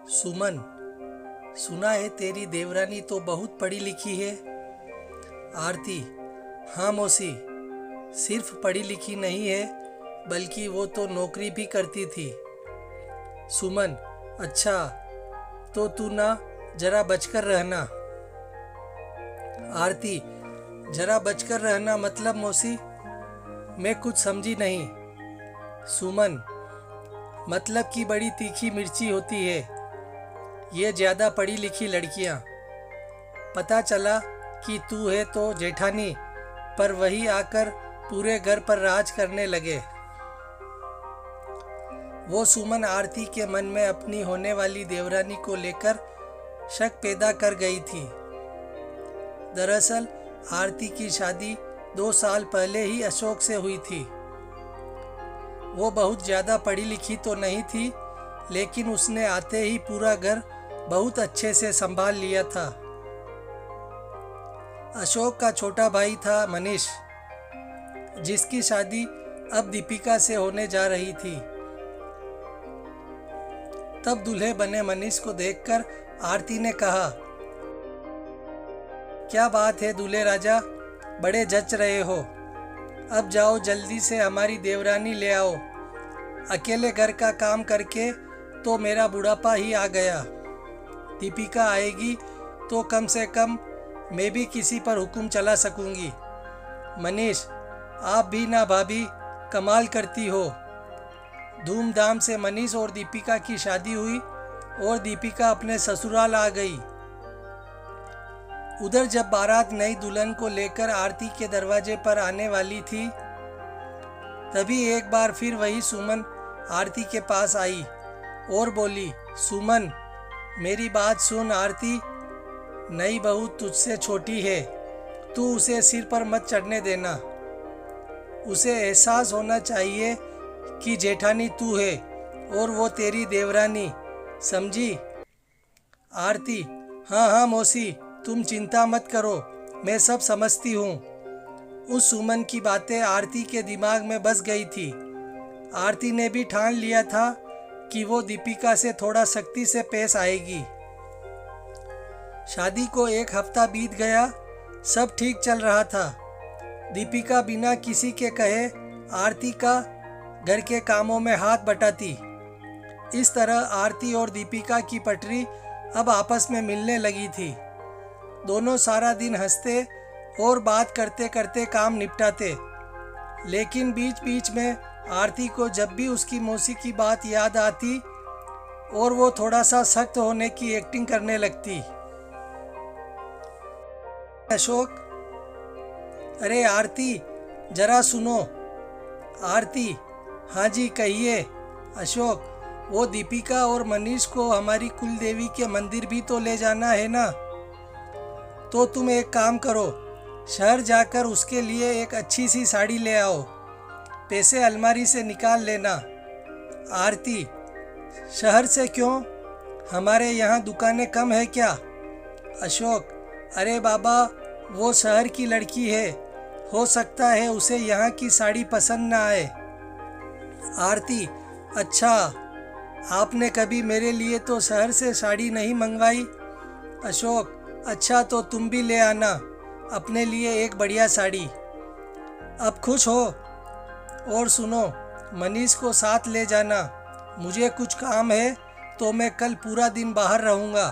सुमन, सुना है तेरी देवरानी तो बहुत पढ़ी लिखी है। आरती, हाँ मौसी, सिर्फ पढ़ी लिखी नहीं है बल्कि वो तो नौकरी भी करती थी। सुमन, अच्छा, तो तू ना जरा बचकर रहना। आरती, जरा बचकर रहना मतलब मौसी, मैं कुछ समझी नहीं। सुमन, मतलब कि बड़ी तीखी मिर्ची होती है ये ज़्यादा पढ़ी लिखी लड़कियां। पता चला कि तू है तो जेठानी, पर वही आकर पूरे घर पर राज करने लगे। वो सुमन आरती के मन में अपनी होने वाली देवरानी को लेकर शक पैदा कर गई थी। दरअसल आरती की शादी 2 साल पहले ही अशोक से हुई थी। वो बहुत ज़्यादा पढ़ी लिखी तो नहीं थी, लेकिन उसने आते ही पूरा घर बहुत अच्छे से संभाल लिया था। अशोक का छोटा भाई था मनीष, जिसकी शादी अब दीपिका से होने जा रही थी। तब दूल्हे बने मनीष को देखकर आरती ने कहा, क्या बात है दूल्हे राजा, बड़े जच रहे हो। अब जाओ जल्दी से हमारी देवरानी ले आओ। अकेले घर का काम करके तो मेरा बुढ़ापा ही आ गया। दीपिका आएगी तो कम से कम मैं भी किसी पर हुक्म चला सकूंगी। मनीष, आप भी ना भाभी, कमाल करती हो। धूमधाम से मनीष और दीपिका की शादी हुई और दीपिका अपने ससुराल आ गई। उधर जब बारात नई दुल्हन को लेकर आरती के दरवाजे पर आने वाली थी, तभी एक बार फिर वही सुमन आरती के पास आई और बोली, सुमन, मेरी बात सुन आरती, नई बहू तुझसे छोटी है, तू उसे सिर पर मत चढ़ने देना। उसे एहसास होना चाहिए कि जेठानी तू है और वो तेरी देवरानी, समझी। आरती, हाँ हाँ मौसी, तुम चिंता मत करो, मैं सब समझती हूँ। उस सुमन की बातें आरती के दिमाग में बस गई थी। आरती ने भी ठान लिया था कि वो दीपिका से थोड़ा सख्ती से पेश आएगी। शादी को 1 हफ्ता बीत गया, सब ठीक चल रहा था। दीपिका बिना किसी के कहे आरती का घर के कामों में हाथ बटाती। इस तरह आरती और दीपिका की पटरी अब आपस में मिलने लगी थी। दोनों सारा दिन हंसते और बात करते करते काम निपटाते, लेकिन बीच बीच में आरती को जब भी उसकी मौसी की बात याद आती और वो थोड़ा सा सख्त होने की एक्टिंग करने लगती। अशोक, अरे आरती, जरा सुनो। आरती, हाँ जी कहिए। अशोक, वो दीपिका और मनीष को हमारी कुल देवी के मंदिर भी तो ले जाना है ना। तो तुम एक काम करो, शहर जाकर उसके लिए एक अच्छी सी साड़ी ले आओ। पैसे अलमारी से निकाल लेना। आरती, शहर से क्यों, हमारे यहाँ दुकानें कम है क्या। अशोक, अरे बाबा, वो शहर की लड़की है, हो सकता है उसे यहाँ की साड़ी पसंद ना आए। आरती, अच्छा, आपने कभी मेरे लिए तो शहर से साड़ी नहीं मंगवाई। अशोक, अच्छा तो तुम भी ले आना अपने लिए एक बढ़िया साड़ी। अब खुश हो। और सुनो, मनीष को साथ ले जाना, मुझे कुछ काम है तो मैं कल पूरा दिन बाहर रहूँगा।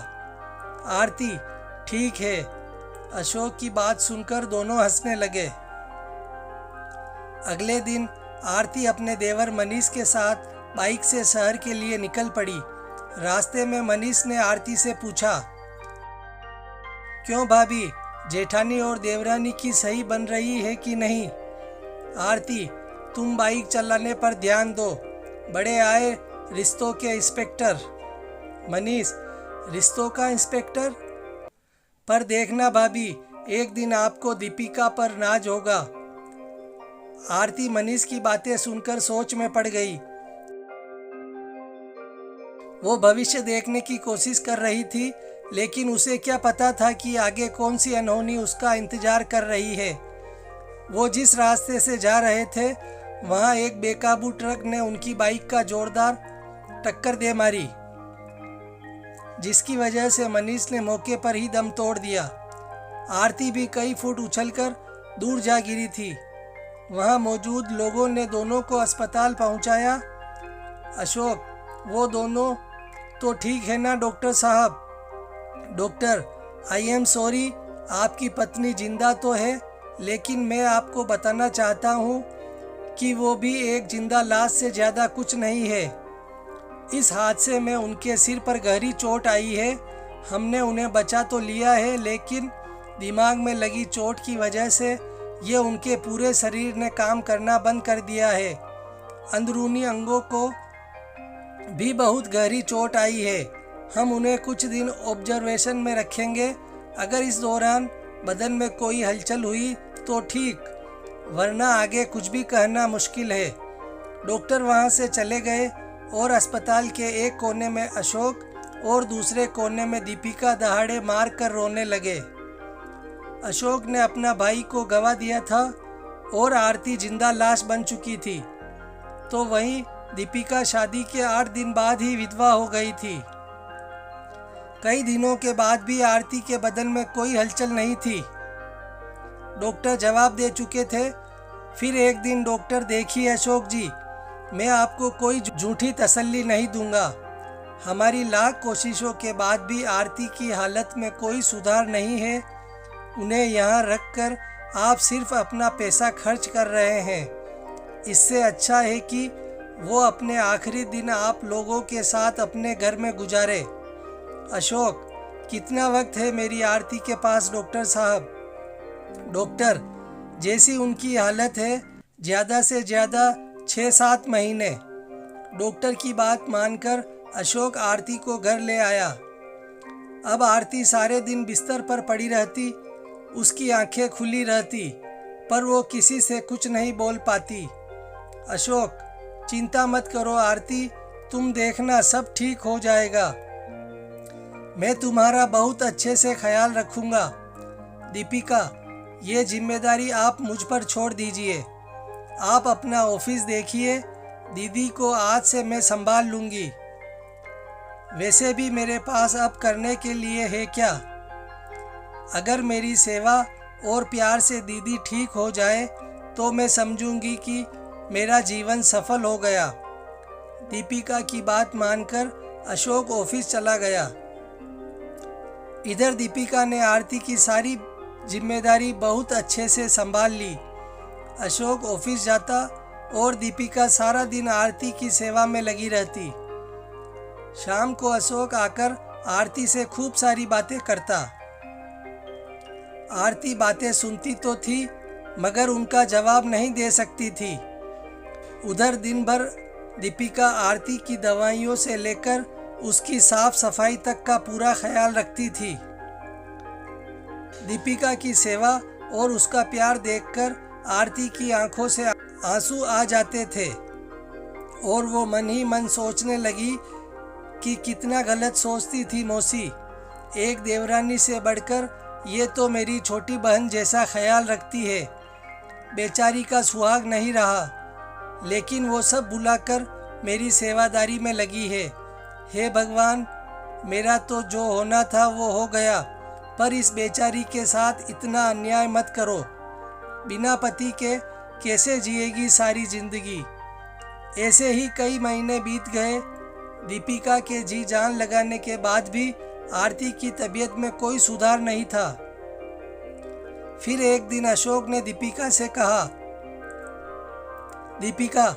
आरती, ठीक है। अशोक की बात सुनकर दोनों हंसने लगे। अगले दिन आरती अपने देवर मनीष के साथ बाइक से शहर के लिए निकल पड़ी। रास्ते में मनीष ने आरती से पूछा, क्यों भाभी, जेठानी और देवरानी की सही बन रही है कि नहीं। आरती, तुम बाइक चलाने पर ध्यान दो, बड़े आए रिश्तों के इंस्पेक्टर। मनीष, रिश्तों का इंस्पेक्टर, पर देखना भाभी, एक दिन आपको दीपिका पर नाज होगा। आरती मनीष की बातें सुनकर सोच में पड़ गई। वो भविष्य देखने की कोशिश कर रही थी, लेकिन उसे क्या पता था कि आगे कौन सी अनहोनी उसका इंतजार कर रही है। वो जिस रास्ते से जा रहे थे, वहाँ एक बेकाबू ट्रक ने उनकी बाइक का जोरदार टक्कर दे मारी। जिसकी वजह से मनीष ने मौके पर ही दम तोड़ दिया। आरती भी कई फुट उछलकर दूर जा गिरी थी। वहां मौजूद लोगों ने दोनों को अस्पताल पहुंचाया। अशोक, वो दोनों तो ठीक है ना डॉक्टर साहब? डॉक्टर, आई एम सॉरी, आपकी पत्नी जिंदा तो है, लेकिन मैं आपको बताना चाहता हूँ कि वो भी एक जिंदा लाश से ज़्यादा कुछ नहीं है। इस हादसे में उनके सिर पर गहरी चोट आई है। हमने उन्हें बचा तो लिया है, लेकिन दिमाग में लगी चोट की वजह से ये उनके पूरे शरीर ने काम करना बंद कर दिया है। अंदरूनी अंगों को भी बहुत गहरी चोट आई है। हम उन्हें कुछ दिन ऑब्जर्वेशन में रखेंगे। अगर इस दौरान बदन में कोई हलचल हुई तो ठीक, वरना आगे कुछ भी कहना मुश्किल है। डॉक्टर वहां से चले गए और अस्पताल के एक कोने में अशोक और दूसरे कोने में दीपिका दहाड़े मार कर रोने लगे। अशोक ने अपना भाई को गवा दिया था और आरती जिंदा लाश बन चुकी थी, तो वहीं दीपिका शादी के 8 दिन बाद ही विधवा हो गई थी। कई दिनों के बाद भी आरती के बदन में कोई हलचल नहीं थी। डॉक्टर जवाब दे चुके थे। फिर एक दिन डॉक्टर, देखिए अशोक जी, मैं आपको कोई झूठी तसल्ली नहीं दूंगा। हमारी लाख कोशिशों के बाद भी आरती की हालत में कोई सुधार नहीं है। उन्हें यहाँ रखकर आप सिर्फ अपना पैसा खर्च कर रहे हैं। इससे अच्छा है कि वो अपने आखिरी दिन आप लोगों के साथ अपने घर में गुजारे। अशोक, कितना वक्त है मेरी आरती के पास डॉक्टर साहब? डॉक्टर, जैसी उनकी हालत है, ज़्यादा से ज़्यादा 6-7 महीने। डॉक्टर की बात मानकर अशोक आरती को घर ले आया। अब आरती सारे दिन बिस्तर पर पड़ी रहती। उसकी आंखें खुली रहती, पर वो किसी से कुछ नहीं बोल पाती। अशोक, चिंता मत करो आरती, तुम देखना सब ठीक हो जाएगा। मैं तुम्हारा बहुत अच्छे से ख्याल रखूंगा। दीपिका, ये जिम्मेदारी आप मुझ पर छोड़ दीजिए। आप अपना ऑफिस देखिए, दीदी को आज से मैं संभाल लूँगी। वैसे भी मेरे पास अब करने के लिए है क्या? अगर मेरी सेवा और प्यार से दीदी ठीक हो जाए तो मैं समझूंगी कि मेरा जीवन सफल हो गया। दीपिका की बात मानकर अशोक ऑफिस चला गया। इधर दीपिका ने आरती की सारी जिम्मेदारी बहुत अच्छे से संभाल ली। अशोक ऑफिस जाता और दीपिका सारा दिन आरती की सेवा में लगी रहती। शाम को अशोक आकर आरती से खूब सारी बातें करता। आरती बातें सुनती तो थी, मगर उनका जवाब नहीं दे सकती थी। उधर दिन भर दीपिका आरती की दवाइयों से लेकर उसकी साफ सफाई तक का पूरा ख्याल रखती थी। दीपिका की सेवा और उसका प्यार देखकर आरती की आंखों से आंसू आ जाते थे और वो मन ही मन सोचने लगी कि कितना गलत सोचती थी मौसी। एक देवरानी से बढ़कर ये तो मेरी छोटी बहन जैसा ख्याल रखती है। बेचारी का सुहाग नहीं रहा, लेकिन वो सब भुलाकर मेरी सेवादारी में लगी है। हे भगवान, मेरा तो जो होना था वो हो गया, पर इस बेचारी के साथ इतना अन्याय मत करो। बिना पति के कैसे जिएगी सारी जिंदगी। ऐसे ही कई महीने बीत गए। दीपिका के जी जान लगाने के बाद भी आरती की तबीयत में कोई सुधार नहीं था। फिर एक दिन अशोक ने दीपिका से कहा, दीपिका,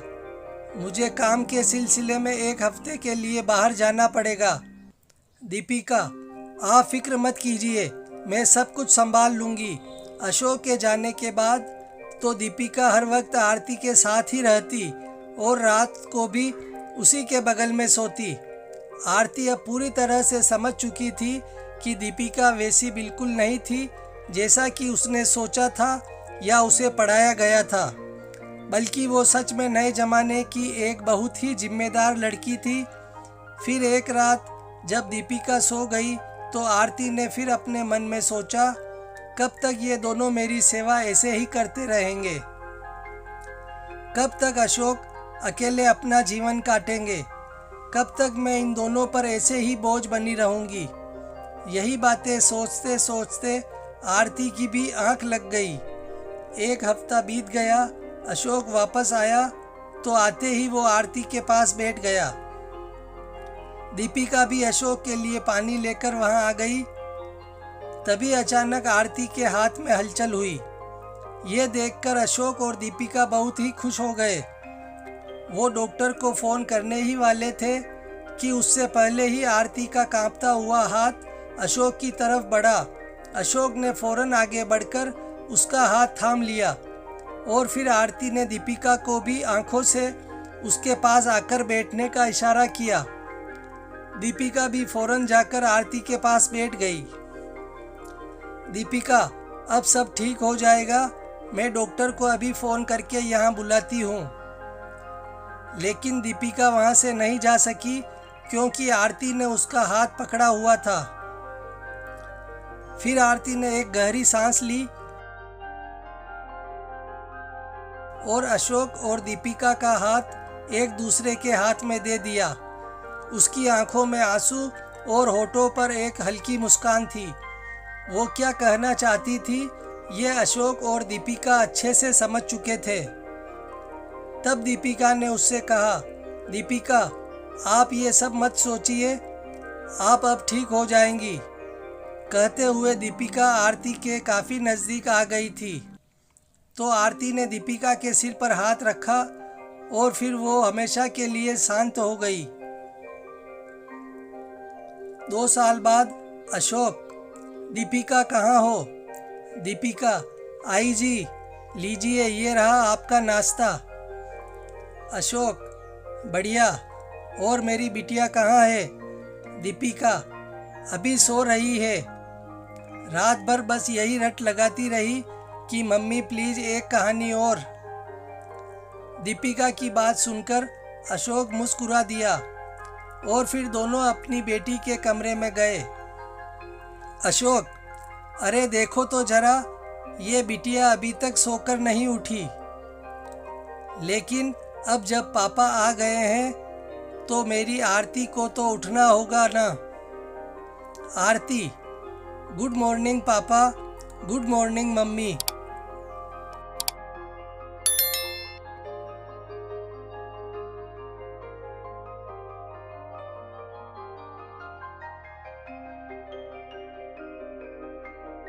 मुझे काम के सिलसिले में 1 हफ्ते के लिए बाहर जाना पड़ेगा। दीपिका, आप फिक्र मत कीजिए, मैं सब कुछ संभाल लूँगी। अशोक के जाने के बाद तो दीपिका हर वक्त आरती के साथ ही रहती और रात को भी उसी के बगल में सोती। आरती अब पूरी तरह से समझ चुकी थी कि दीपिका वैसी बिल्कुल नहीं थी जैसा कि उसने सोचा था या उसे पढ़ाया गया था, बल्कि वो सच में नए ज़माने की एक बहुत ही जिम्मेदार लड़की थी। फिर एक रात जब दीपिका सो गई तो आरती ने फिर अपने मन में सोचा, कब तक ये दोनों मेरी सेवा ऐसे ही करते रहेंगे? कब तक अशोक अकेले अपना जीवन काटेंगे? कब तक मैं इन दोनों पर ऐसे ही बोझ बनी रहूंगी। यही बातें सोचते सोचते आरती की भी आंख लग गई। 1 हफ्ता बीत गया। अशोक वापस आया तो आते ही वो आरती के पास बैठ गया। दीपिका भी अशोक के लिए पानी लेकर वहां आ गई। तभी अचानक आरती के हाथ में हलचल हुई। ये देखकर अशोक और दीपिका बहुत ही खुश हो गए। वो डॉक्टर को फ़ोन करने ही वाले थे कि उससे पहले ही आरती का कांपता हुआ हाथ अशोक की तरफ बढ़ा। अशोक ने फौरन आगे बढ़कर उसका हाथ थाम लिया और फिर आरती ने दीपिका को भी आंखों से उसके पास आकर बैठने का इशारा किया। दीपिका भी फौरन जाकर आरती के पास बैठ गई। दीपिका, अब सब ठीक हो जाएगा। मैं डॉक्टर को अभी फ़ोन करके यहाँ बुलाती हूँ। लेकिन दीपिका वहाँ से नहीं जा सकी क्योंकि आरती ने उसका हाथ पकड़ा हुआ था। फिर आरती ने एक गहरी सांस ली और अशोक और दीपिका का हाथ एक दूसरे के हाथ में दे दिया। उसकी आंखों में आंसू और होठों पर एक हल्की मुस्कान थी। वो क्या कहना चाहती थी ये अशोक और दीपिका अच्छे से समझ चुके थे। तब दीपिका ने उससे कहा, दीपिका, आप ये सब मत सोचिए, आप अब ठीक हो जाएंगी। कहते हुए दीपिका आरती के काफ़ी नज़दीक आ गई थी। तो आरती ने दीपिका के सिर पर हाथ रखा और फिर वो हमेशा के लिए शांत हो गई। 2 साल बाद अशोक, दीपिका कहाँ हो? दीपिका, आई जी, लीजिए ये रहा आपका नाश्ता। अशोक, बढ़िया। और मेरी बिटिया कहाँ है? दीपिका, अभी सो रही है। रात भर बस यही रट लगाती रही कि मम्मी प्लीज़ एक कहानी और। दीपिका की बात सुनकर अशोक मुस्कुरा दिया और फिर दोनों अपनी बेटी के कमरे में गए। अशोक, अरे देखो तो जरा, ये बिटिया अभी तक सोकर नहीं उठी। लेकिन अब जब पापा आ गए हैं तो मेरी आरती को तो उठना होगा ना। आरती, गुड मॉर्निंग पापा, गुड मॉर्निंग मम्मी।